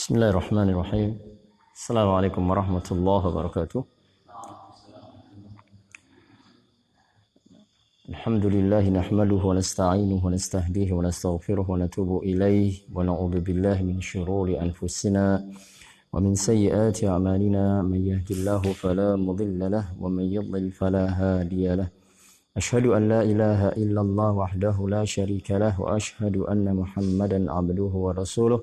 Bismillahirrahmanirrahim. Assalamualaikum warahmatullahi wabarakatuh. Alhamdulillah nahmaduhu wa nasta'inuhu wa nastahdihi wa nastaghfiruhu wa natubu ilayhi wa na'udzu billahi min syururi anfusina wa min sayyiati a'malina man yahdihillahu fala mudilla lahu wa man yudlil fala hadiya lahu. Asyhadu an la ilaha illallah wahdahu la syarika lahu wa asyhadu anna Muhammadan 'abduhu wa rasuluh.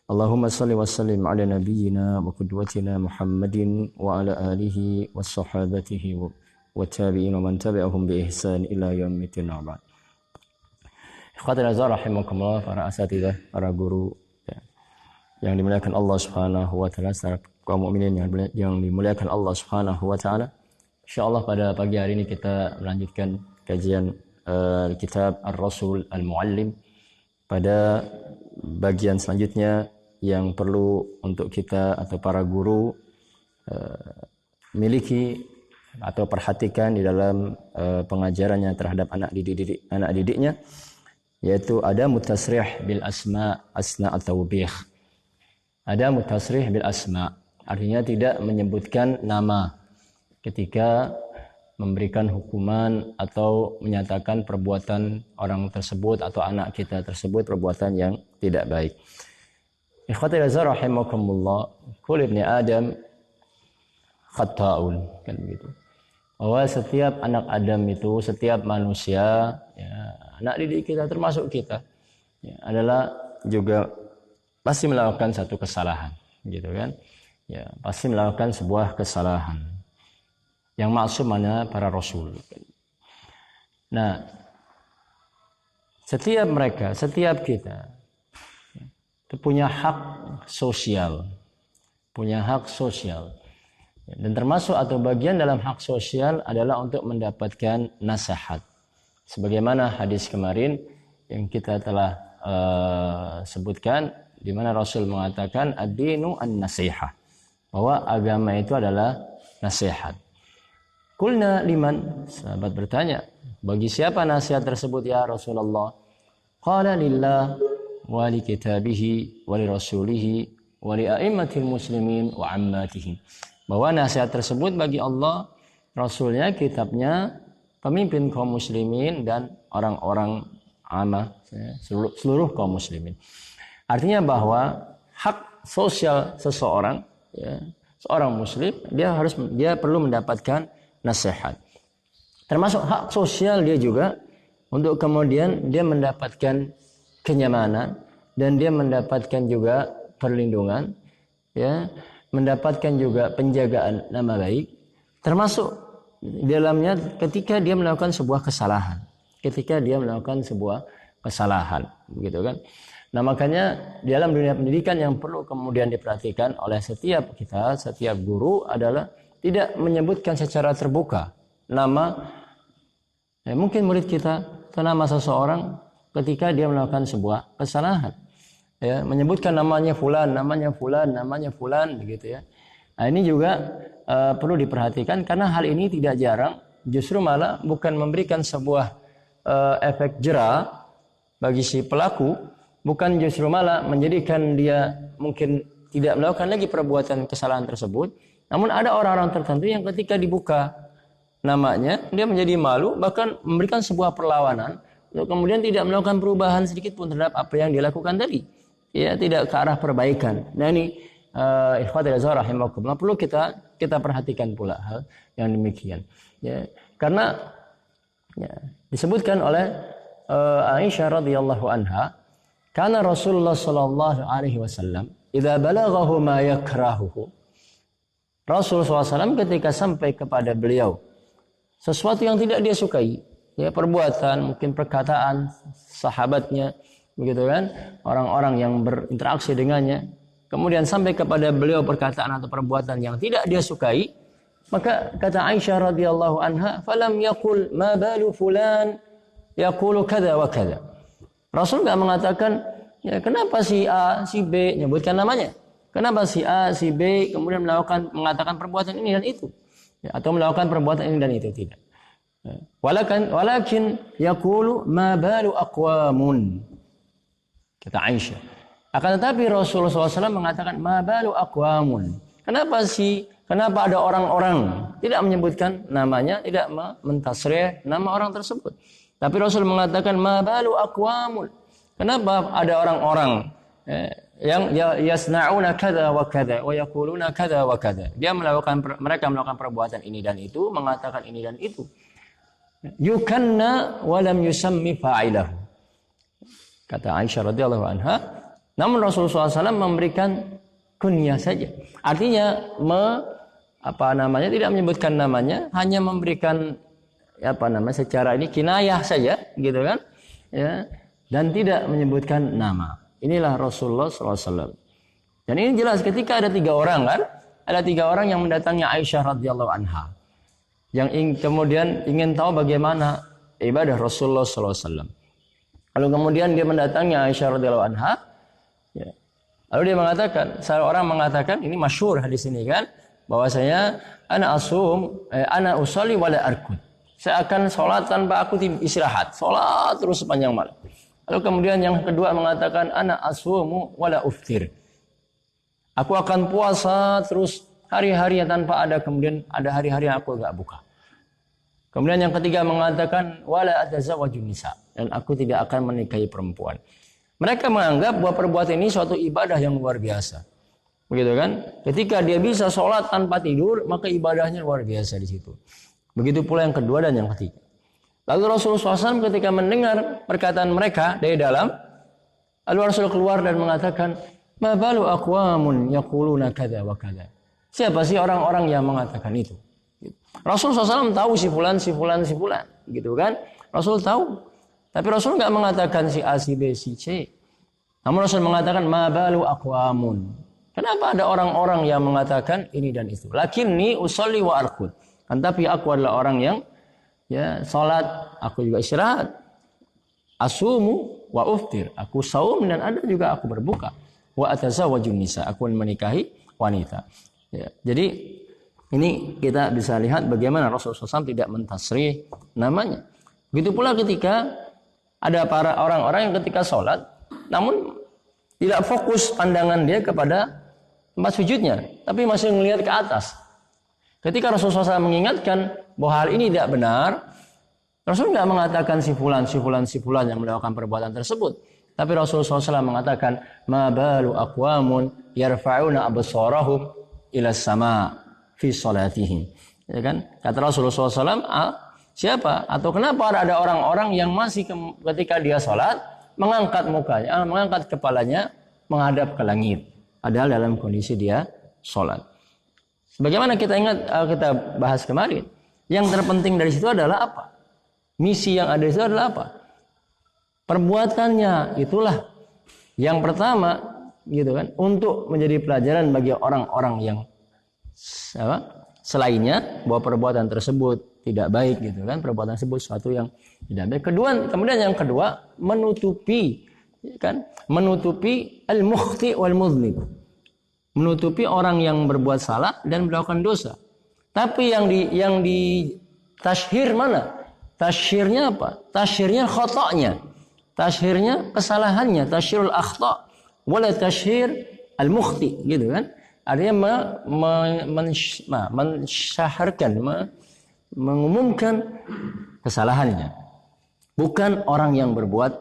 Allahumma salli wa sallim ala nabiyyina wa qudwatina Muhammadin wa ala alihi wa sahabatihi wa tabi'in wa man tabi'ahum bi ihsan ila yaumiddin. Ikhwatul azhar rahimakumullah, para asatidzah, para guru yang dimuliakan Allah Subhanahu wa taala, kaum mukminin yang dimuliakan Allah Subhanahu wa taala. Insyaallah pada pagi hari ini kita melanjutkan kajian kitab Ar-Rasul Al-Muallim. Pada bagian selanjutnya yang perlu untuk kita atau para guru miliki atau perhatikan di dalam pengajarannya terhadap anak didiknya, yaitu ada mutasrih bil asma asna at-tawbih. Ada mutasrih bil asma, artinya tidak menyebutkan nama ketika memberikan hukuman atau menyatakan perbuatan orang tersebut atau anak kita tersebut perbuatan yang tidak baik. Ikhwatul azhar rahimakumullah, kullu ibni Adam khata'un, kan begitu. Bahwa setiap anak Adam itu, setiap manusia, ya, anak didik kita termasuk kita, ya, adalah juga pasti melakukan satu kesalahan, gitu kan? Ya, pasti melakukan sebuah kesalahan. Yang maksum mana para rasul. Nah, setiap mereka, setiap kita itu punya hak sosial, dan termasuk atau bagian dalam hak sosial adalah untuk mendapatkan nasihat. Sebagaimana hadis kemarin yang kita telah sebutkan, di mana Rasul mengatakan ad-dinu an-nasihah, bahwa agama itu adalah nasihat. Qulna liman, sahabat bertanya, bagi siapa nasihat tersebut ya Rasulullah? Qala lillah wa li kitabihi wa li rasulihi wa li a'immatil muslimin wa ammatihim. Bahwa nasihat tersebut bagi Allah, Rasulnya, kitabnya, pemimpin kaum muslimin dan orang-orang amah, seluruh kaum muslimin. Artinya bahwa hak sosial seseorang, ya, seorang muslim, dia perlu mendapatkan nasihat. Termasuk hak sosial dia juga untuk kemudian dia mendapatkan kenyamanan dan dia mendapatkan juga perlindungan, ya, mendapatkan juga penjagaan nama baik, termasuk di dalamnya ketika dia melakukan sebuah kesalahan. Begitu kan? Nah, makanya di dalam dunia pendidikan yang perlu kemudian diperhatikan oleh setiap kita, setiap guru adalah tidak menyebutkan secara terbuka nama, ya, mungkin murid kita atau nama seseorang ketika dia melakukan sebuah kesalahan, ya, menyebutkan namanya fulan, begitu ya. Nah, ini juga perlu diperhatikan, karena hal ini tidak jarang justru malah bukan memberikan sebuah efek jera bagi si pelaku, bukan justru malah menjadikan dia mungkin tidak melakukan lagi perbuatan kesalahan tersebut. Namun ada orang-orang tertentu yang ketika dibuka namanya, dia menjadi malu, bahkan memberikan sebuah perlawanan, untuk kemudian tidak melakukan perubahan sedikit pun terhadap apa yang dilakukan tadi. Ya, tidak ke arah perbaikan. Nah, ini ikhwatul azhar rahimakumullah, perlu kita perhatikan pula hal yang demikian. Ya, karena ya, disebutkan oleh Aisyah radhiyallahu anha, karena Rasulullah sallallahu alaihi wasallam idza balaghahu ma yakrahuhu, Rasulullah SAW ketika sampai kepada beliau sesuatu yang tidak dia sukai, ya, perbuatan, mungkin perkataan sahabatnya, begitu kan, orang-orang yang berinteraksi dengannya, kemudian sampai kepada beliau perkataan atau perbuatan yang tidak dia sukai, maka kata Aisyah radhiyallahu anha, falam yaqul ma balu fulan yaqulu kadza wa kadza. Rasul enggak mengatakan, ya, kenapa si A, si B, nyebutkan namanya. Kenapa si A, si B kemudian mengatakan perbuatan ini dan itu, ya, atau melakukan perbuatan ini dan itu, tidak. Walakin yaqulu ma balu aqwamun, kata Aisyah. Akan tetapi Rasulullah SAW mengatakan, ma balu aqwamun. Kenapa ada orang-orang tidak menyebutkan namanya, tidak mentasrih nama orang tersebut. Tapi Rasul mengatakan, ma balu aqwamun. Kenapa ada orang-orang yang yasna'una kadza wa kadza wa yaquluna kadza wa kadza. Mereka melakukan perbuatan ini dan itu, mengatakan ini dan itu. Yukanna wa lam yusammi fa'ilahu. Kata Aisyah radhiyallahu anha, namun Rasulullah SAW memberikan kunyah saja. Artinya tidak menyebutkan namanya, hanya memberikan secara ini kinayah saja, gitu kan? Ya, dan tidak menyebutkan nama. Inilah Rasulullah SAW. Dan ini jelas ketika ada 3 orang kan? Ada 3 orang yang mendatangi Aisyah radhiyallahu anha. Yang kemudian ingin tahu bagaimana ibadah Rasulullah SAW. Lalu kemudian dia mendatangi Aisyah radhiyallahu anha. Ya. Lalu dia mengatakan, salah orang mengatakan, ini masyhur hadis ini kan, bahwasanya ana usolli wala arkud. Saya akan sholat tanpa aku istirahat, sholat terus sepanjang malam. Lalu kemudian yang kedua mengatakan, ana asumu wala uftir. Aku akan puasa terus hari-hari tanpa kemudian ada hari-hari yang aku enggak buka. Kemudian yang ketiga mengatakan, wala atazawwajun nisa, dan aku tidak akan menikahi perempuan. Mereka menganggap bahwa perbuatan ini suatu ibadah yang luar biasa. Begitu kan? Ketika dia bisa sholat tanpa tidur, maka ibadahnya luar biasa di situ. Begitu pula yang kedua dan yang ketiga. Lalu Rasulullah SAW ketika mendengar perkataan mereka dari dalam, lalu Rasul keluar dan mengatakan, ma balu aqwamun yaquluna kadza wa kadza. Siapa sih orang-orang yang mengatakan itu? Rasulullah SAW tahu si fulan, gitu kan? Rasul tahu. Tapi Rasul enggak mengatakan si A, si B, si C. Namun Rasul mengatakan ma balu aqwamun. Kenapa ada orang-orang yang mengatakan ini dan itu? Lakinni usolli wa arqud. Tapi aku adalah orang yang salat, aku juga istirahat. Asumu wa uftir. Aku saum dan ada juga aku berbuka. Wa atazawwajun nisa. Aku menikahi wanita. Ya, jadi ini kita bisa lihat bagaimana Rasulullah SAW tidak mentasrih namanya. Begitu pula ketika ada para orang-orang yang ketika sholat, namun tidak fokus pandangan dia kepada tempat sujudnya, tapi masih melihat ke atas. Ketika Rasulullah SAW mengingatkan bahwa hal ini tidak benar, Rasul tidak mengatakan si fulan yang melakukan perbuatan tersebut. Tapi Rasulullah SAW mengatakan, ma balu aqwamun yarfa'una absarahum ila sama fi salatihim. Ya kan? Kata Rasulullah SAW, siapa atau kenapa ada orang-orang yang masih ketika dia sholat mengangkat mukanya, mengangkat kepalanya menghadap ke langit, padahal dalam kondisi dia sholat. Sebagaimana kita ingat, kita bahas kemarin, yang terpenting dari situ adalah apa? Misi yang ada di situ adalah apa? Perbuatannya itulah yang pertama, gitu kan, untuk menjadi pelajaran bagi orang-orang yang selainnya bahwa perbuatan tersebut tidak baik, gitu kan, perbuatan tersebut sesuatu yang tidak baik. Kemudian yang kedua menutupi al-mukhti wal mudhnib, menutupi orang yang berbuat salah dan melakukan dosa. Tapi yang di tashhir mana? Tashhirnya apa? Tashhirnya khata'nya, tashhirnya kesalahannya, tashhirul akhta' wala tashhir al-mukhti, gitu kan. Artinya mensyaharkan, mengumumkan kesalahannya, bukan orang yang berbuat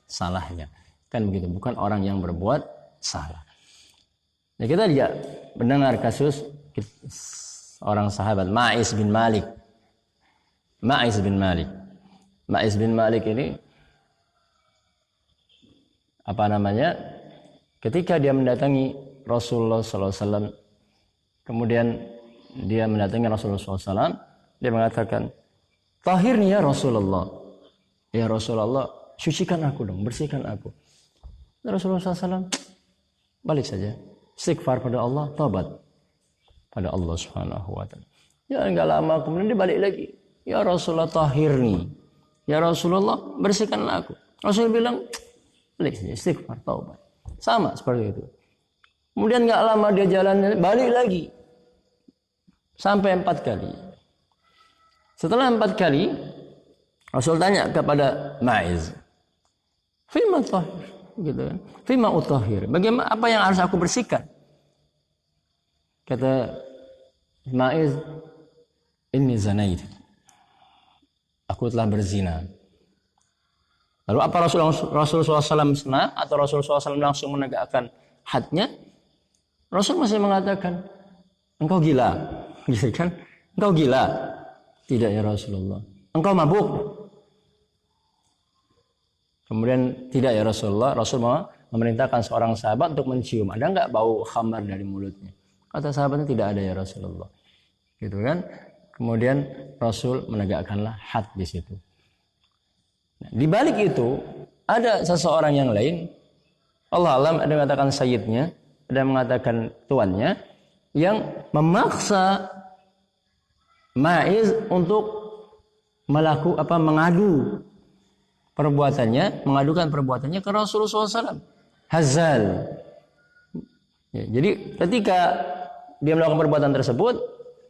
salahnya, kan begitu, bukan orang yang berbuat salah. Nah, kita juga mendengar kasus orang sahabat Ma'iz bin Malik. Ma'iz bin Malik ini ketika dia mendatangi Rasulullah SAW, kemudian dia mendatangi Rasulullah SAW, dia mengatakan, tahirni ya Rasulullah, ya Rasulullah, sucikan aku dong, bersihkan aku. Rasulullah SAW balik saja, istighfar pada Allah, taubat pada Allah Subhanahu wa taala. Ya, enggak lama kemudian dia balik lagi, ya Rasulullah tahirni, ya Rasulullah bersihkanlah aku. Rasul bilang, balik saja, istighfar, taubat. Sama seperti itu. Kemudian enggak lama dia jalan balik lagi sampai 4 kali. Setelah 4 kali, Rasul tanya kepada Ma'iz, "Fima tahir?" gitu kan. Fima utahhir. Bagaimana, apa yang harus aku bersihkan? Kata Ma'iz, inni zanait. Aku telah berzina. Lalu apa Rasulullah SAW senang atau Rasulullah SAW langsung menegakkan hadnya? Rasul masih mengatakan, engkau gila, gitu kan? Engkau gila. Tidak ya Rasulullah. Engkau mabuk. Kemudian tidak ya Rasulullah. Rasul memerintahkan seorang sahabat untuk mencium. Ada enggak bau khamar dari mulutnya? Kata sahabatnya tidak ada ya Rasulullah. Gitu kan? Kemudian Rasul menegakkanlah had di situ. Nah, di balik itu ada seseorang yang lain, Allah alam, ada yang mengatakan sayyidnya, ada yang mengatakan tuannya, yang memaksa Ma'iz untuk mengadu perbuatannya, mengadukan perbuatannya ke Rasulullah SAW. Hazal. Ya, jadi ketika dia melakukan perbuatan tersebut,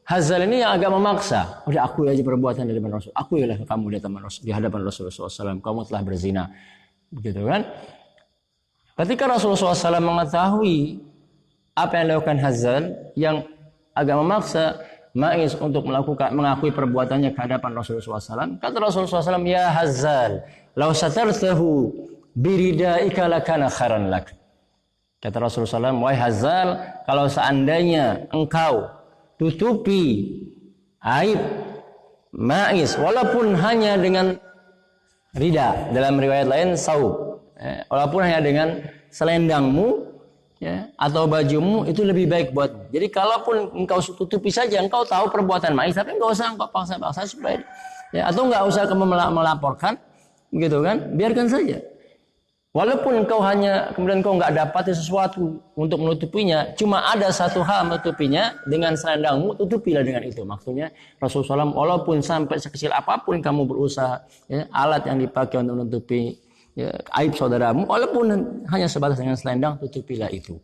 Hazal ini yang agak memaksa. Udah akui aja perbuatan dari Rasul. Akuilah kamu di hadapan Rasulullah SAW. Kamu telah berzina. Begitu kan? Ketika Rasulullah SAW mengetahui apa yang dilakukan Hazal, yang agak memaksa Ma'iz untuk mengakui perbuatannya ke hadapan Rasulullah SAW, kata Rasulullah SAW, ya Hazal, law satartahu biridaika lakana khairan lak. Kata Rasulullah SAW, wahai Hazal, kalau seandainya engkau tutupi aib Ma'iz, walaupun hanya dengan rida, dalam riwayat lain saub, walaupun hanya dengan selendangmu, ya, atau bajumu, itu lebih baik buatmu. Jadi kalaupun engkau tutupi saja, engkau tahu perbuatan Ma'iz, tapi enggak usah engkau paksa-paksa supaya, ya, atau enggak usah kamu melaporkan, gitu kan? Biarkan saja. Walaupun engkau kemudian engkau enggak dapati sesuatu untuk menutupinya, cuma ada satu hal menutupinya dengan selendangmu, tutupilah dengan itu. Maksudnya Rasulullah SAW, walaupun sampai sekecil apapun kamu berusaha, ya, alat yang dipakai untuk menutupi, ya, aib saudaramu, walaupun hanya sebatas dengan selendang, tutupilah itu,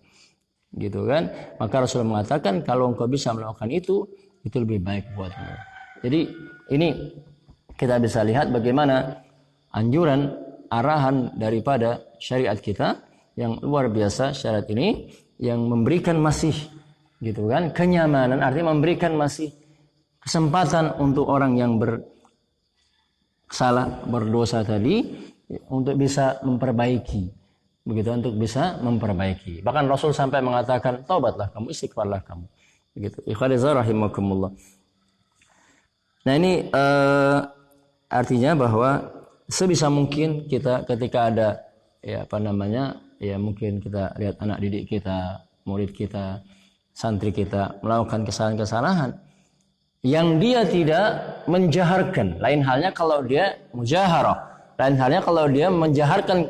gitu kan? Maka Rasulullah mengatakan kalau engkau bisa melakukan itu lebih baik buatmu. Jadi ini kita bisa lihat bagaimana anjuran, arahan daripada syariat kita yang luar biasa. Syariat ini yang memberikan masih, gitu kan, kenyamanan, artinya memberikan masih kesempatan untuk orang yang berdosa tadi untuk bisa memperbaiki, begitu, untuk bisa memperbaiki. Bahkan Rasul sampai mengatakan, taubatlah kamu, istighfarlah kamu, begitu. Ikhwanizah rahimakumullah. Nah ini artinya bahwa sebisa mungkin kita ketika ada, ya, mungkin kita lihat anak didik kita, murid kita, santri kita melakukan kesalahan-kesalahan yang dia tidak menjaharkan. Lain halnya kalau dia mujaharah. Lain halnya kalau dia menjaharkan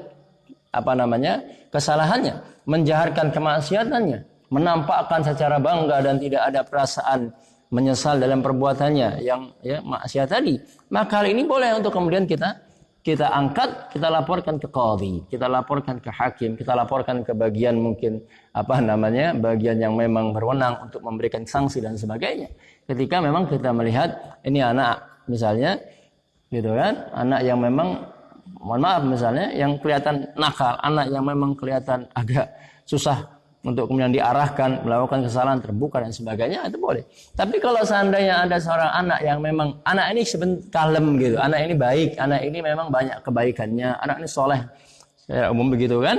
kesalahannya, menjaharkan kemaksiatannya, menampakkan secara bangga dan tidak ada perasaan menyesal dalam perbuatannya yang, ya, maksiat tadi. Maka hal ini boleh untuk kemudian kita angkat, kita laporkan ke qadhi, kita laporkan ke hakim, kita laporkan ke bagian mungkin bagian yang memang berwenang untuk memberikan sanksi dan sebagainya. Ketika memang kita melihat ini anak misalnya, gitu kan, anak yang memang, mohon maaf misalnya, yang kelihatan nakal, anak yang memang kelihatan agak susah untuk kemudian diarahkan, melakukan kesalahan terbuka dan sebagainya, itu boleh. Tapi kalau seandainya ada seorang anak yang memang, anak ini kalem gitu, anak ini baik, anak ini memang banyak kebaikannya, anak ini soleh, secara umum begitu kan,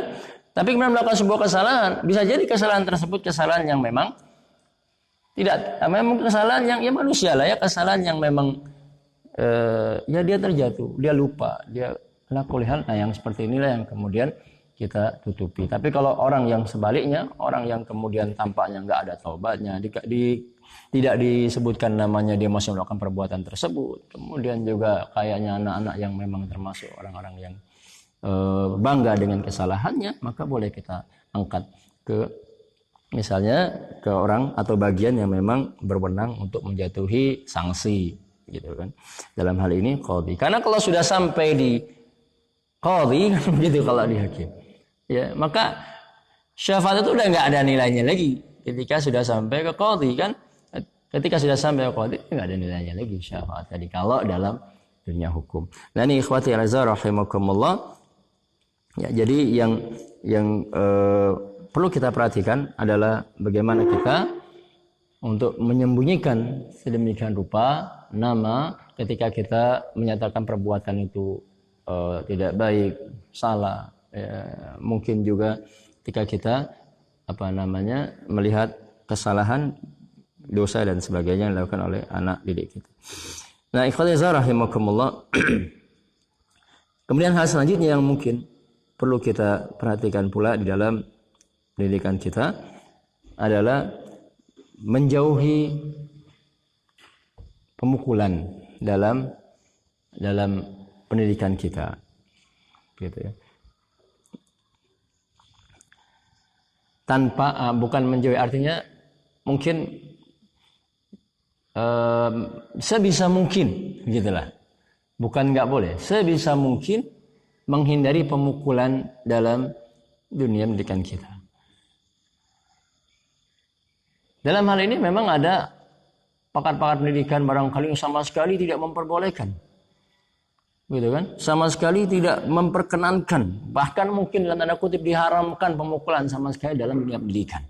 tapi kemudian melakukan sebuah kesalahan, bisa jadi kesalahan tersebut kesalahan yang memang memang kesalahan yang, ya, manusia lah, ya, kesalahan yang memang ya dia terjatuh, dia lupa, dia lakukan. Nah yang seperti inilah yang kemudian kita tutupi. Tapi kalau orang yang sebaliknya, orang yang kemudian tampaknya nggak ada taubatnya, tidak disebutkan namanya, dia masih melakukan perbuatan tersebut, kemudian juga kayaknya anak-anak yang memang termasuk orang-orang yang bangga dengan kesalahannya, maka boleh kita angkat ke, misalnya, ke orang atau bagian yang memang berwenang untuk menjatuhi sanksi, gitu kan. Dalam hal ini qadhi. Karena kalau sudah sampai di qadhi, gitu, kalau di hakim, ya, maka syafaat itu udah nggak ada nilainya lagi. Ketika sudah sampai ke qadhi, kan, ketika sudah sampai ke qadhi nggak ada nilainya lagi syafaat tadi kalau dalam dunia hukum. Nah ini ikhwati azza rahimakumullah, Ya, jadi yang perlu kita perhatikan adalah bagaimana kita untuk menyembunyikan sedemikian rupa nama ketika kita menyatakan perbuatan itu tidak baik, salah. Ya, mungkin juga ketika kita melihat kesalahan, dosa dan sebagainya yang dilakukan oleh anak didik kita. Nah, ikhwani rahimakumullah. Kemudian hal selanjutnya yang mungkin perlu kita perhatikan pula di dalam pendidikan kita adalah menjauhi pemukulan dalam pendidikan kita, gitu ya. Bukan menjauhi, artinya mungkin sebisa mungkin, gitulah. Bukan nggak boleh, sebisa mungkin menghindari pemukulan dalam dunia pendidikan kita. Dalam hal ini memang ada pakar-pakar pendidikan barangkali yang sama sekali tidak memperbolehkan, gitu kan? Sama sekali tidak memperkenankan, bahkan mungkin dalam tanda kutip diharamkan pemukulan sama sekali dalam dunia pendidikan.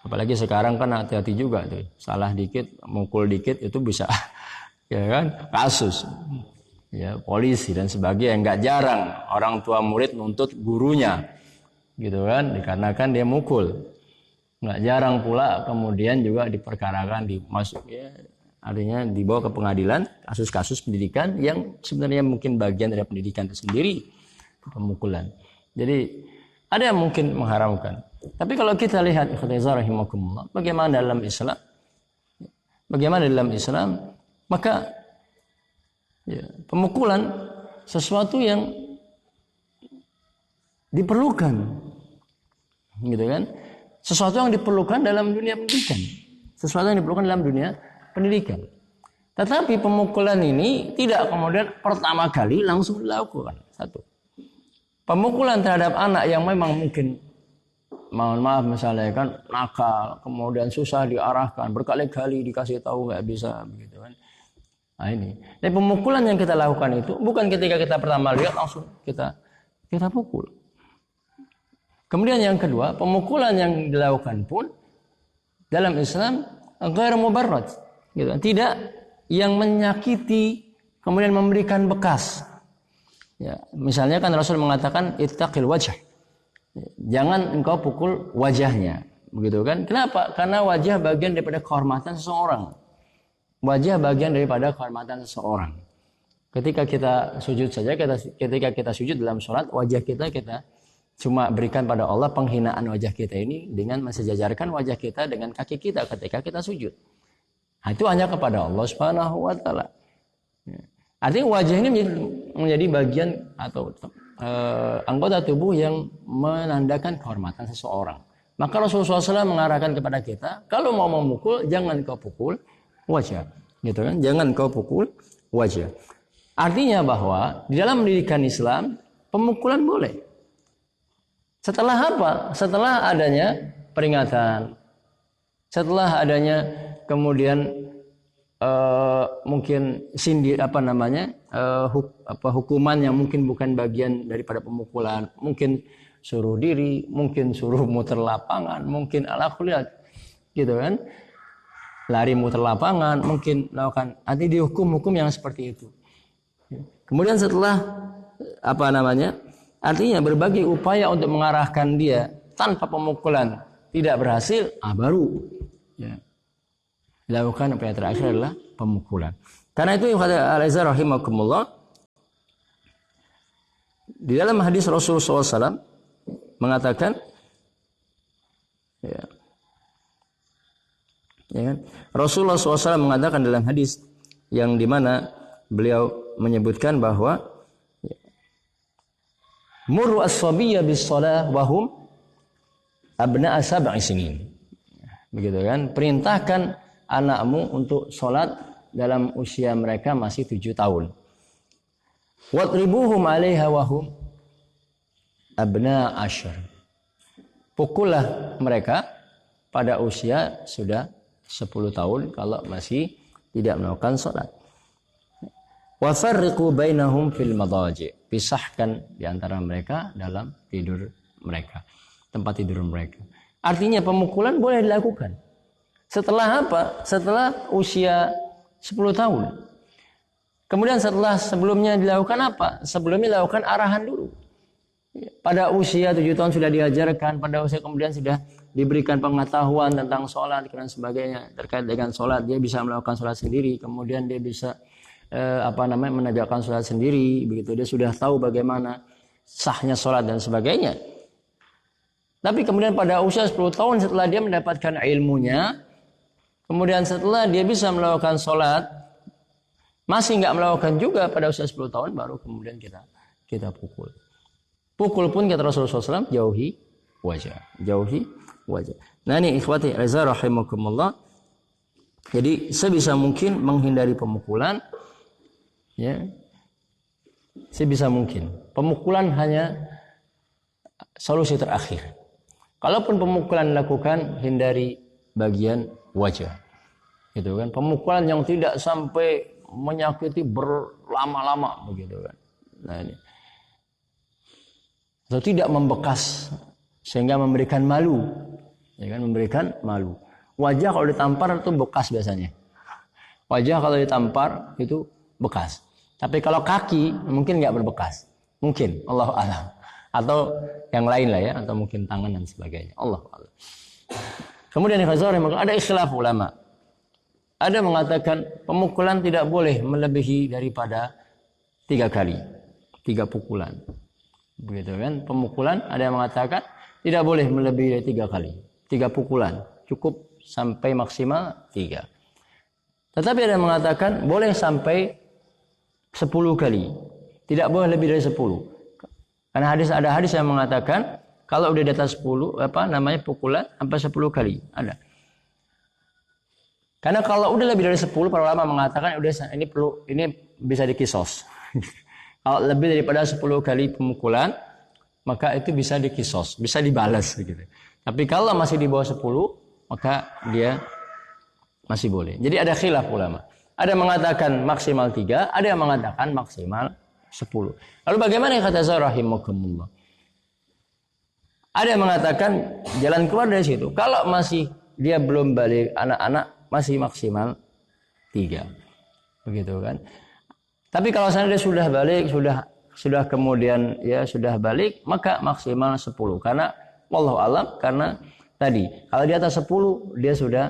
Apalagi sekarang kan hati-hati juga tuh, salah dikit, mukul dikit itu bisa, ya kan, kasus, ya polisi dan sebagainya. Nggak jarang orang tua murid nuntut gurunya, gitu kan, dikarenakan dia mukul. Nggak jarang pula kemudian juga diperkarakan, artinya dibawa ke pengadilan kasus-kasus pendidikan yang sebenarnya mungkin bagian dari pendidikan itu sendiri, pemukulan. Jadi ada yang mungkin mengharamkan. Tapi kalau kita lihat bagaimana dalam Islam, maka ya, pemukulan sesuatu yang diperlukan, gitu kan? Sesuatu yang diperlukan dalam dunia pendidikan. Tetapi pemukulan ini tidak kemudian pertama kali langsung dilakukan. Satu, pemukulan terhadap anak yang memang mungkin, mohon maaf misalnya kan nakal, kemudian susah diarahkan, berkali-kali dikasih tahu nggak bisa, begitu kan. Nah ini, dan pemukulan yang kita lakukan itu bukan ketika kita pertama lihat langsung kita pukul. Kemudian yang kedua, pemukulan yang dilakukan pun dalam Islam ghairu mubarrad, gitu. Tidak yang menyakiti kemudian memberikan bekas. Ya, misalnya kan Rasul mengatakan ittaqil wajh. Jangan engkau pukul wajahnya, begitu kan? Kenapa? Karena wajah bagian daripada kehormatan seseorang. Wajah bagian daripada kehormatan seseorang. Ketika kita sujud saja, ketika kita sujud dalam sholat, wajah kita cuma berikan pada Allah penghinaan wajah kita ini dengan mensejajarkan wajah kita dengan kaki kita ketika kita sujud. Nah, itu hanya kepada Allah Subhanahu wa taala. Artinya wajah ini menjadi bagian atau anggota tubuh yang menandakan kehormatan seseorang. Maka Rasulullah SAW mengarahkan kepada kita, kalau mau memukul jangan kau pukul wajah, gitu kan? Jangan kau pukul wajah. Artinya bahwa di dalam pendidikan Islam pemukulan boleh. Setelah apa? Setelah adanya peringatan, setelah adanya kemudian mungkin hukuman yang mungkin bukan bagian daripada pemukulan, mungkin suruh diri, mungkin suruh muter lapangan, mungkin ala kulihat, gitu kan, lari muter lapangan, mungkin melakukan, nanti dihukum yang seperti itu. Kemudian setelah artinya berbagai upaya untuk mengarahkan dia tanpa pemukulan tidak berhasil, baru ya dilakukan apa yang terakhir adalah pemukulan. Karena itu al-azhar rahimakumullah, di dalam hadis Rasulullah SAW mengatakan ya kan? Rasulullah SAW mengatakan dalam hadis yang dimana beliau menyebutkan bahwa murru as-sabiyya bis-shalah wa hum abna'a sab'i sinin. Begitu kan? Perintahkan anakmu untuk sholat dalam usia mereka masih 7 tahun. Wadribuhum 'alaiha wa hum abna' asyr. Pukullah mereka pada usia sudah 10 tahun kalau masih tidak melakukan sholat. Wa farriqu bainahum fil madaji. Pisahkan di antara mereka dalam tidur mereka, tempat tidur mereka. Artinya pemukulan boleh dilakukan. Setelah apa? Setelah usia 10 tahun. Kemudian sebelumnya dilakukan apa? Sebelumnya dilakukan arahan dulu. Pada usia 7 tahun sudah diajarkan, pada usia kemudian sudah diberikan pengetahuan tentang sholat dan sebagainya. Terkait dengan sholat, dia bisa melakukan sholat sendiri, kemudian dia bisa menegakkan sholat sendiri, begitu dia sudah tahu bagaimana sahnya sholat dan sebagainya. Tapi kemudian pada usia 10 tahun setelah dia mendapatkan ilmunya, kemudian setelah dia bisa melakukan sholat, masih nggak melakukan juga pada usia 10 tahun, baru kemudian kita pukul. Pukul pun kata Rasulullah SAW, jauhi wajah. Nah ini ikhwati azza rahimakumullah. Jadi sebisa mungkin menghindari pemukulan. Ya, sebisa mungkin. Pemukulan hanya solusi terakhir. Kalaupun pemukulan dilakukan, hindari bagian wajah. Gitu kan? Pemukulan yang tidak sampai menyakiti berlama-lama begitu kan. Nah ini. Atau tidak membekas sehingga memberikan malu. Ya kan, memberikan malu. Wajah kalau ditampar itu bekas biasanya. Wajah kalau ditampar itu bekas. Tapi kalau kaki mungkin nggak berbekas. Mungkin, Allahu a'lam. Atau yang lain lah ya, atau mungkin tangan dan sebagainya. Allahu a'lam. Kemudian ada istilah ulama. Ada mengatakan pemukulan tidak boleh melebihi daripada 3 kali. 3 pukulan. Begitu kan? Pemukulan ada yang mengatakan tidak boleh melebihi dari 3 kali. 3 pukulan. Cukup sampai maksimal 3. Tetapi ada yang mengatakan boleh sampai 10 kali. Tidak boleh lebih dari 10. Karena ada hadis yang mengatakan kalau udah di atas 10 pukulan sampai 10 kali. Ada. Karena kalau udah lebih dari 10, para ulama mengatakan ini bisa dikisos. Kalau lebih daripada 10 kali pemukulan, maka itu bisa dikisos, bisa dibalas gitu. Tapi kalau masih di bawah 10, maka dia masih boleh. Jadi ada khilaf ulama. Ada yang mengatakan maksimal 3, ada yang mengatakan maksimal 10. Lalu bagaimana kata rahimakumullah? Ada yang mengatakan jalan keluar dari situ. Kalau masih dia belum balik, anak-anak masih maksimal 3. Begitu kan? Tapi kalau dia sudah balik, sudah kemudian ya sudah balik, maka maksimal 10. Karena wallahu alam, karena tadi kalau di atas 10 dia sudah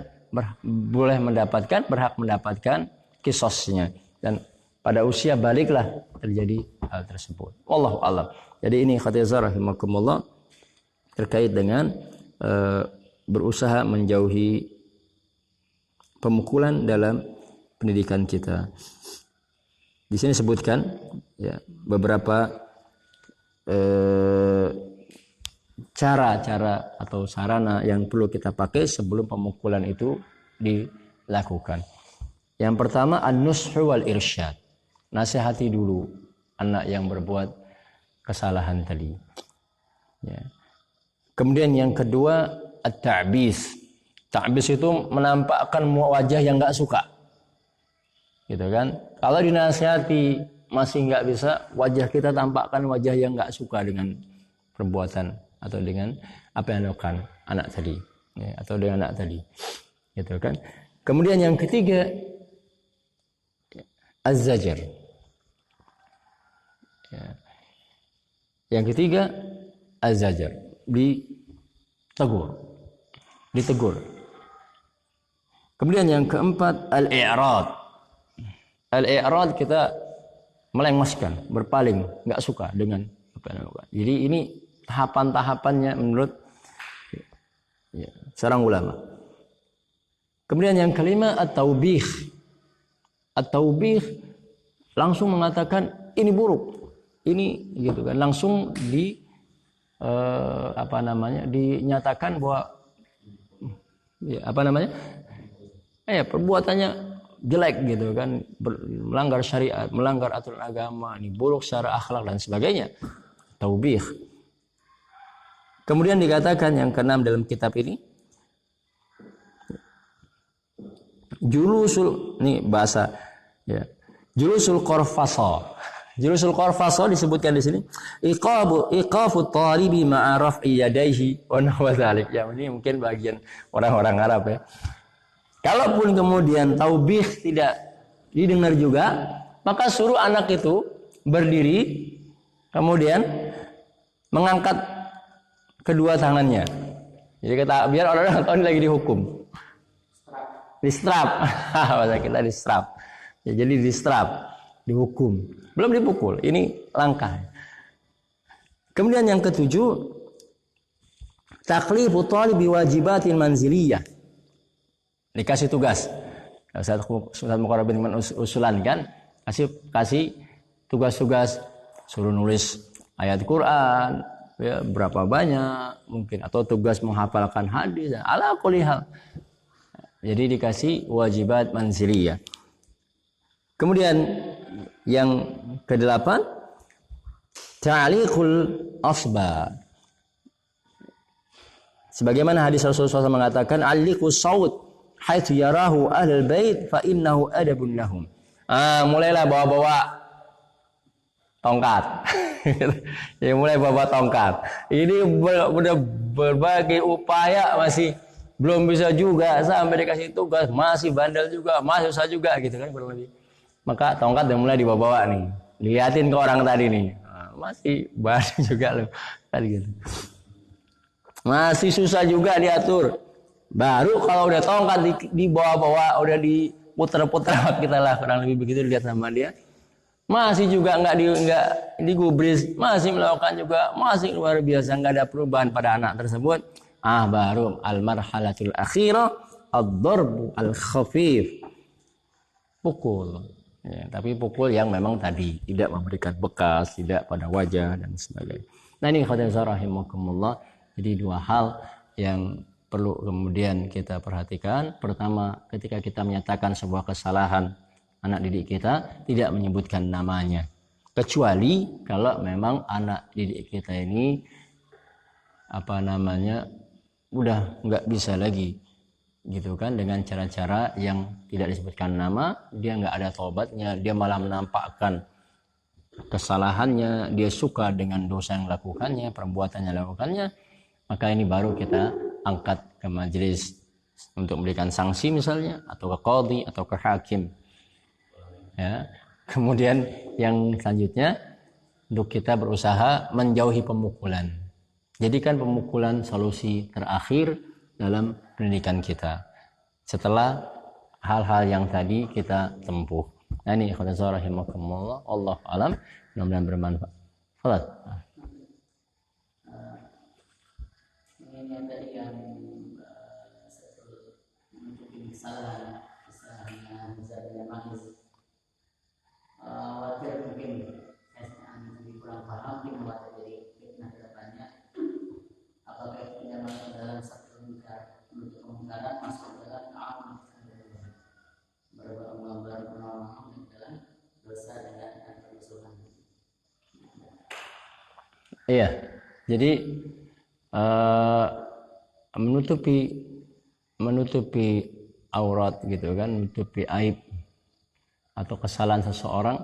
berhak mendapatkan kisosnya, dan pada usia baliklah terjadi hal tersebut. Wallahu alam. Jadi ini khatizah rahimakumullah terkait dengan berusaha menjauhi pemukulan dalam pendidikan kita. Di sini sebutkan ya beberapa cara-cara atau sarana yang perlu kita pakai sebelum pemukulan itu dilakukan. Yang pertama an-nushu wal irsyad. Nasihati dulu anak yang berbuat kesalahan tadi. Ya. Kemudian yang kedua at-ta'bis. Ta'bis itu menampakkan wajah yang enggak suka. Gitu kan? Kalau dinasihati masih enggak bisa, wajah kita tampakkan wajah yang enggak suka dengan perbuatan atau dengan apa yang dilakukan anak tadi, ya, atau dengan anak tadi. Gitu kan? Kemudian yang ketiga az-zajar. Ya. Yang ketiga az-zajar, ditegur. Kemudian yang keempat al-i'rad. Al-i'rad kita melengoskan, berpaling, enggak suka dengan apa yang dilakukan. Jadi ini tahapan-tahapannya menurut seorang ulama. Kemudian yang kelima at-taubih. At-taubih langsung mengatakan ini buruk. Ini gitu kan, langsung dinyatakan bahwa perbuatannya jelek gitu kan, melanggar syariat, melanggar aturan agama, ini buruk secara akhlak dan sebagainya. Taubih. Kemudian dikatakan yang keenam dalam kitab ini, julusul, ini bahasa ya, Julusul Qarfasa. Julusul Qarfasa disebutkan di sini iqafu talibi ma'a raf'i yadayhi wa nahwa dzalik. Ya, ini mungkin bagian orang-orang Arab ya. Kalaupun kemudian taubih tidak didengar juga, maka suruh anak itu berdiri kemudian mengangkat kedua tangannya. Jadi kita biar orang-orang tahu ini lagi dihukum. Distrap. Bahasa kita distrap. Ya, jadi distrap, dihukum. Belum dipukul, ini langkah. Kemudian yang ketujuh, taklifu talibi wajibatil manziliyah. Dikasih tugas. Ustaz Muqarrabin usulan kan, kasih tugas-tugas, suruh nulis ayat Quran, ya, berapa banyak mungkin, atau tugas menghafalkan hadis, ala kulli hal. Jadi dikasih wajibat manziliyah. Kemudian yang kedelapan, ta'liqul asba. Sebagaimana hadis Rasulullah SAW mengatakan, "Alliqus saut haitsu yarahu ahlul bait fa innahu adabun lahum." Mulailah bawa-bawa tongkat. Ya, mulai bawa tongkat. Ini udah berbagai upaya masih belum bisa juga, sampai dikasih tugas masih bandel juga, masih susah juga gitu kan kurang lebih. Maka tongkat yang mulai dibawa nih, liatin ke orang tadi nih, masih bandel juga loh tadi gitu. Masih susah juga diatur. Baru kalau udah tongkat dibawa-bawa, udah diputer-puter kita lah, kurang lebih begitu dilihat sama dia. Masih juga nggak digubris, masih melakukan juga, masih luar biasa, nggak ada perubahan pada anak tersebut. Baru al-marhalatul akhirah ad-darbu al-khafif. Pukul. Ya, tapi pukul yang memang tadi tidak memberikan bekas, tidak pada wajah dan sebagainya. Nah, ini khotbah rahimakumullah. Jadi dua hal yang perlu kemudian kita perhatikan. Pertama, ketika kita menyatakan sebuah kesalahan anak didik kita, tidak menyebutkan namanya. Kecuali kalau memang anak didik kita ini udah nggak bisa lagi gitu kan, dengan cara-cara yang tidak disebutkan nama, dia nggak ada taubatnya, dia malah menampakkan kesalahannya, dia suka dengan dosa yang lakukannya, perbuatannya lakukannya, maka ini baru kita angkat ke majelis untuk memberikan sanksi misalnya, atau ke qadhi atau ke hakim. Ya. Kemudian yang selanjutnya, untuk kita berusaha menjauhi pemukulan. Jadikan pemukulan solusi terakhir dalam pendidikan kita setelah hal-hal yang tadi kita tempuh. Nah, ini khotbah rahimakumullah, Allah alam, mudah-mudahan bermanfaat. Salat. Ini yang tadi yang menutupi kesalahan misalnya manis. Wajar mungkin saya lebih kurang paham, mungkin wajar jadi fitnah kedepannya. Apakah itu tidak masuk dalam satu lingkar untuk kemungkaran, masuk dalam amal bergambar menolong dalam dosa dan permusuhan. Iya, jadi menutupi aurat gitu kan, menutupi aib atau kesalahan seseorang.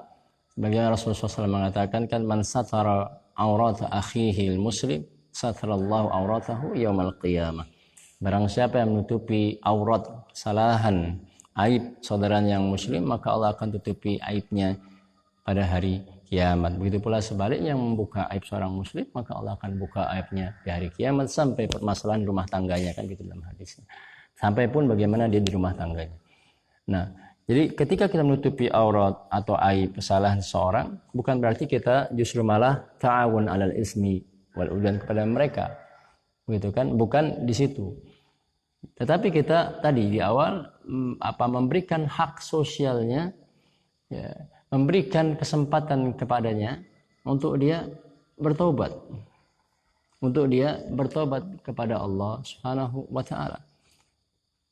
Sebagaimana Rasulullah SAW mengatakan kan, man satara aurata akhihi muslim satarallahu auratahu yaumal qiyamah. Barang siapa yang menutupi aurat, kesalahan, aib saudaranya yang muslim, maka Allah akan tutupi aibnya pada hari kiamat. Begitu pula sebaliknya, yang membuka aib seorang muslim, maka Allah akan buka aibnya di hari kiamat, sampai permasalahan rumah tangganya, kan gitu dalam hadisnya. Sampai pun bagaimana dia di rumah tangganya. Nah, jadi ketika kita menutupi aurat atau aib kesalahan seseorang, bukan berarti kita justru malah ta'awun 'alal ismi wal udwan kepada mereka. Begitu kan? Bukan di situ. Tetapi kita tadi di awal memberikan hak sosialnya, ya, memberikan kesempatan kepadanya untuk dia bertobat. Untuk dia bertobat kepada Allah Subhanahu wa taala.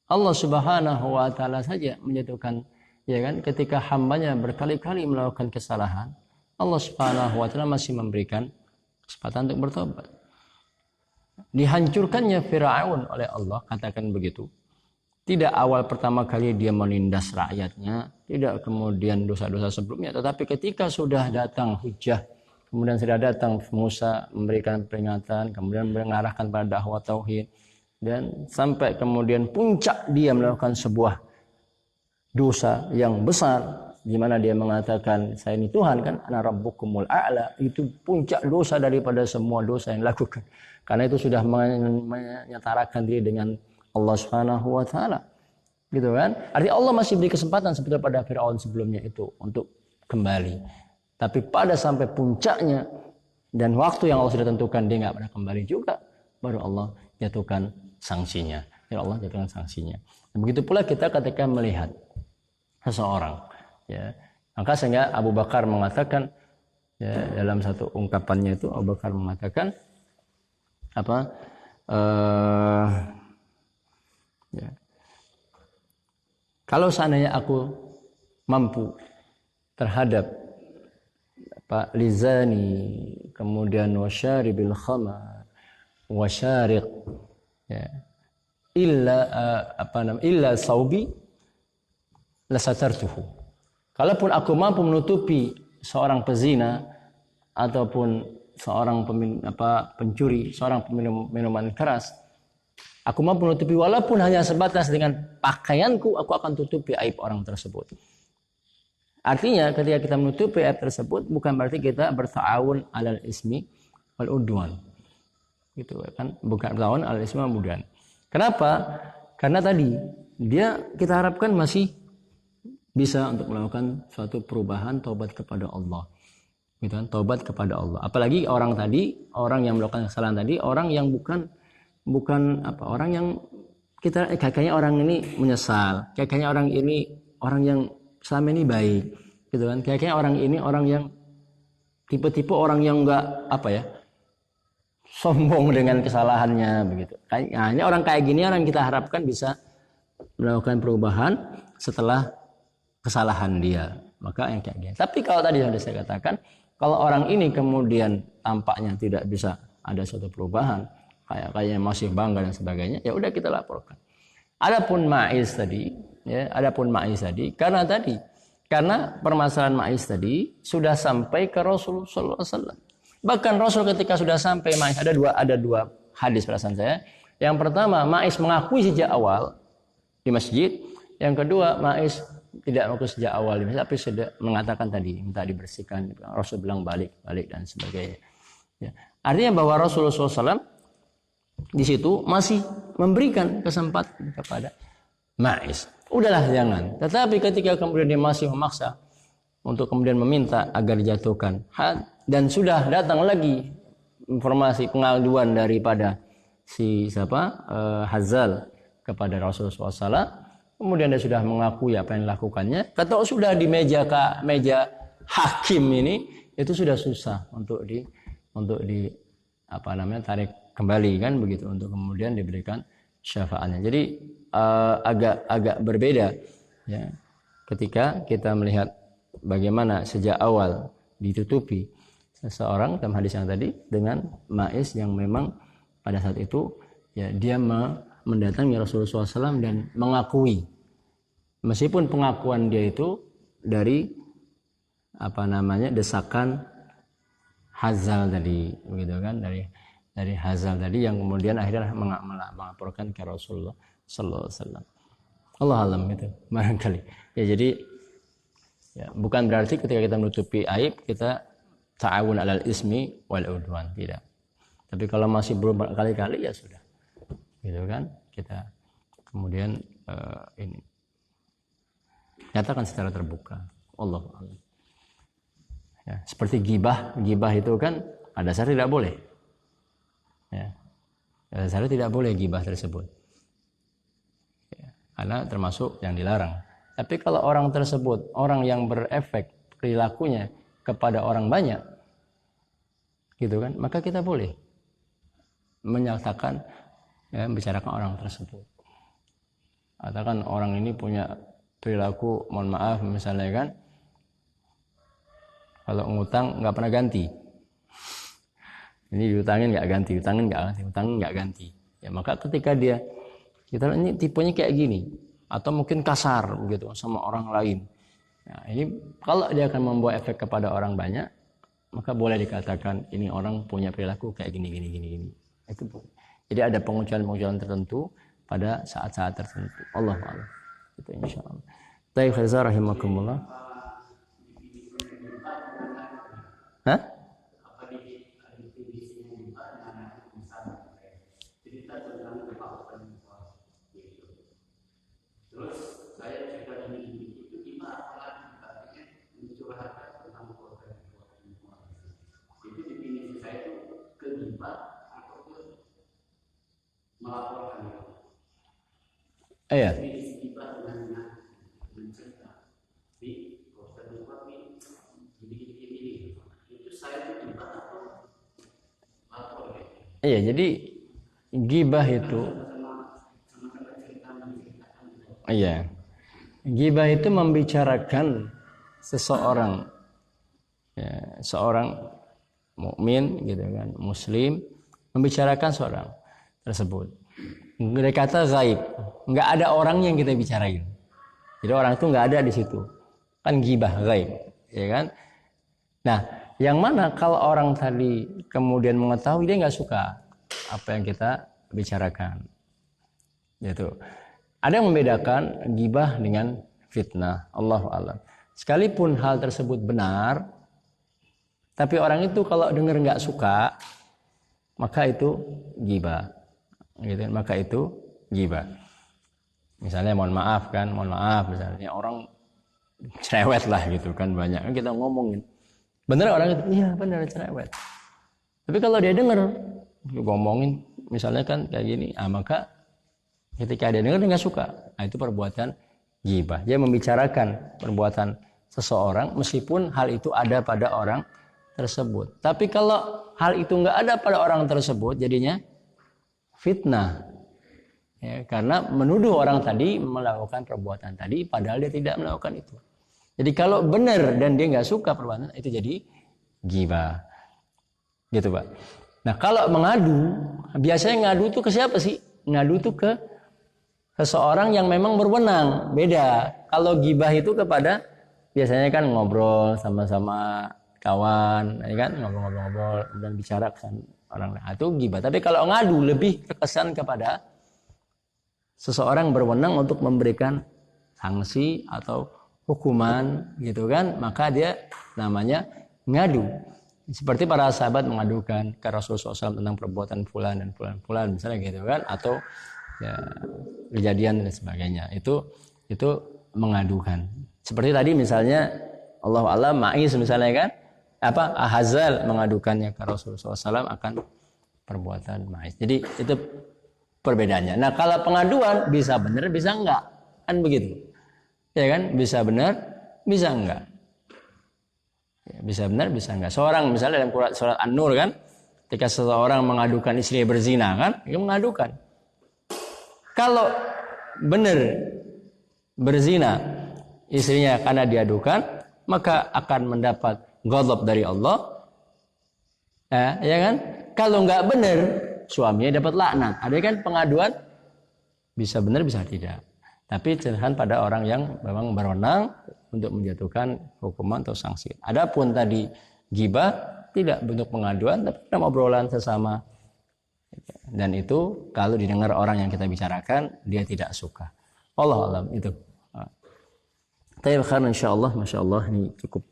Allah Subhanahu wa taala saja menjatuhkan, ya kan, ketika hambanya berkali-kali melakukan kesalahan, Allah Subhanahu wa taala masih memberikan kesempatan untuk bertobat. Dihancurkannya Firaun oleh Allah, katakan begitu. tidak awal pertama kali dia menindas rakyatnya, tidak kemudian dosa-dosa sebelumnya, tetapi ketika sudah datang hujah, kemudian sudah datang Musa memberikan peringatan, kemudian mengarahkan pada dakwah tauhid, dan sampai kemudian puncak dia melakukan sebuah dosa yang besar, di mana dia mengatakan saya ini Tuhan kan, ana rabbukumul a'la, itu puncak dosa daripada semua dosa yang dilakukan, karena itu sudah menyetarakan diri dengan Allah Subhanahu wa taala. Gitu kan? Artinya Allah masih beri kesempatan seperti pada Firaun sebelumnya itu untuk kembali. Tapi pada sampai puncaknya dan waktu yang Allah sudah tentukan dia enggak pernah kembali juga, baru Allah jatuhkan sanksinya. Ya Allah jatuhkan sanksinya. Dan begitu pula kita ketika melihat seseorang, ya. Maka sehingga Abu Bakar mengatakan, ya, dalam satu ungkapannya itu Abu Bakar mengatakan apa? Ya. Kalau seandainya aku mampu terhadap lizani, kemudian wasyaribil khamar, wasyariq, ya, illa saubi lasatartuhu. Kalaupun aku mampu menutupi seorang pezina ataupun seorang pencuri, seorang peminum minuman keras, aku mampu menutupi walaupun hanya sebatas dengan pakaianku, aku akan tutupi aib orang tersebut. Artinya ketika kita menutupi aib tersebut bukan berarti kita berta'awun alal ismi wal udwan. Gitu kan? Bukan berta'awun alal ismi wal udwan. Kenapa? Karena tadi kita harapkan masih bisa untuk melakukan suatu perubahan, taubat kepada Allah. Gitu kan? Taubat kepada Allah. Apalagi orang yang melakukan kesalahan tadi, orang yang bukan orang yang kita kayaknya orang ini menyesal, kayaknya orang ini orang yang selama ini baik, gitu kan? Kayaknya orang ini orang yang tipe-tipe orang yang enggak sombong dengan kesalahannya begitu. Kayaknya orang kayak gini orang kita harapkan bisa melakukan perubahan setelah kesalahan dia. Maka yang kayak gini. Tapi kalau tadi yang saya katakan, kalau orang ini kemudian tampaknya tidak bisa ada suatu perubahan, kayaknya masih bangga dan sebagainya, ya udah kita laporkan. Adapun Ma'iz tadi, karena permasalahan Ma'iz tadi sudah sampai ke Rasul sallallahu alaihi wasallam. Bahkan Rasul ketika sudah sampai Ma'iz, ada dua hadis perasaan saya. Yang pertama, Ma'iz mengakui sejak awal di masjid. Yang kedua, Ma'iz tidak mengakui sejak awal di masjid, tapi sudah mengatakan tadi minta dibersihkan. Rasul bilang balik dan sebagainya. Ya. Artinya bahwa Rasulullah SAW di situ masih memberikan kesempatan kepada Ma'iz. Udahlah jangan. Tetapi ketika kemudian dia masih memaksa untuk kemudian meminta agar dijatuhkan had, dan sudah datang lagi informasi pengaduan daripada Hazal kepada Rasulullah SAW, kemudian dia sudah mengakui apa yang dilakukannya. Kata sudah di meja hakim ini itu sudah susah untuk tarik kembali kan begitu, untuk kemudian diberikan syafaatnya. Jadi agak berbeda ya ketika kita melihat bagaimana sejak awal ditutupi seseorang dalam hadis yang tadi dengan Ma'iz yang memang pada saat itu ya dia mendatangi Rasulullah SAW dan mengakui, meskipun pengakuan dia itu dari desakan Hazal tadi begitu kan, dari Hazal tadi yang kemudian akhirnya melaporkan ke Rasulullah sallallahu alaihi wasallam. Allah alam itu barangkali. Ya jadi ya, bukan berarti ketika kita menutupi aib kita ta'awun alal ismi wal udwan, tidak. Tapi kalau masih belum berkali-kali ya sudah. Gitu kan? Kita kemudian ini nyatakan secara terbuka. Allah alam. Ya, seperti gibah itu kan pada dasarnya tidak boleh. Ya. Pada dasarnya tidak boleh gibah tersebut. Ya, karena termasuk yang dilarang. Tapi kalau orang tersebut orang yang berefek perilakunya kepada orang banyak, gitu kan, maka kita boleh menyatakan, ya, membicarakan orang tersebut. Katakan orang ini punya perilaku, mohon maaf misalnya kan, kalau ngutang nggak pernah ganti. Ini diutangin nggak ganti. Ya maka ketika dia Kita ini tipenya kayak gini, atau mungkin kasar begitu sama orang lain. Nah, ini kalau dia akan membawa efek kepada orang banyak, maka boleh dikatakan ini orang punya perilaku kayak gini. Itu boleh. Jadi ada pengucapan tertentu pada saat-saat tertentu. Allah a'lam. Itu insyaallah. Tayyib khaiza rahimakumullah. Hah? Iya. Iya, jadi gibah itu, iya, gibah itu membicarakan seseorang, ya, seorang mukmin gitu kan, muslim, membicarakan seorang tersebut. Dari kata gaib, nggak ada orang yang kita bicarain. Jadi orang itu nggak ada di situ, kan gibah gaib, ya kan? Nah, yang mana kalau orang tadi kemudian mengetahui dia nggak suka apa yang kita bicarakan, gitu. Ada yang membedakan gibah dengan fitnah. Allahu a'lam. Sekalipun hal tersebut benar, tapi orang itu kalau dengar nggak suka, maka itu gibah. Gitu, maka itu gibah. Misalnya mohon maaf misalnya orang cerewet lah gitu kan, banyak kan kita ngomongin. Bener orang itu, iya bener cerewet. Tapi kalau dia dengar ngomongin misalnya kan kayak gini, maka ketika dia dengar dia nggak suka. Nah, itu perbuatan gibah. Dia membicarakan perbuatan seseorang meskipun hal itu ada pada orang tersebut. Tapi kalau hal itu nggak ada pada orang tersebut, jadinya fitnah, ya, karena menuduh orang tadi melakukan perbuatan tadi padahal dia tidak melakukan itu. Jadi kalau benar dan dia nggak suka perbuatan itu jadi gibah, gitu Pak. Nah kalau mengadu, biasanya ngadu itu ke siapa sih? Ngadu itu ke seseorang yang memang berwenang. Beda. Kalau gibah itu kepada biasanya kan ngobrol sama-sama kawan, ya kan, ngobrol-ngobrol dan bicara ke orang lain. Itu gibah. Tapi kalau ngadu lebih terkesan kepada seseorang berwenang untuk memberikan sanksi atau hukuman, gitu kan, maka dia namanya ngadu. Seperti para sahabat mengadukan ke Rasulullah SAW tentang perbuatan fulan dan fulan misalnya gitu kan, atau ya, kejadian dan sebagainya. Itu mengadukan. Seperti tadi misalnya Allah Allah Ma'is misalnya kan, Ahazal mengadukannya ke Rasulullah SAW akan perbuatan Ma'is. Jadi itu perbedaannya. Nah kalau pengaduan bisa benar bisa enggak, kan begitu, ya kan, bisa benar bisa enggak, ya, bisa benar bisa enggak. Seorang misalnya dalam surat An-Nur kan, ketika seseorang mengadukan istri berzina kan, dia mengadukan. Kalau benar berzina istrinya karena diadukan, maka akan mendapat ghadab dari Allah, ya kan. Kalau enggak benar, suaminya dapat laknat. Ada kan pengaduan bisa benar bisa tidak. Tapi cenderung pada orang yang memang berwenang untuk menjatuhkan hukuman atau sanksi. Adapun tadi gibah tidak bentuk pengaduan, tapi dalam obrolan sesama. Dan itu kalau didengar orang yang kita bicarakan, dia tidak suka. Allah alam itu. Tayyib khair insyaallah, masyaallah ini cukup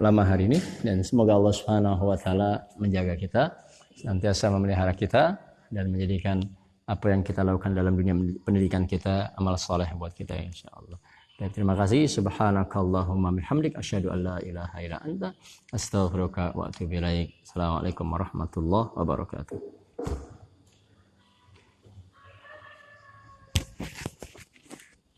lama hari ini, dan semoga Allah Subhanahu wa taala menjaga kita, senantiasa memelihara kita dan menjadikan apa yang kita lakukan dalam dunia pendidikan kita amal saleh buat kita insyaallah. Dan terima kasih, subhanakallahumma bihamdik asyhadu an la ilaha illa anta astaghfiruka wa atubu ilaik. Assalamualaikum warahmatullahi wabarakatuh.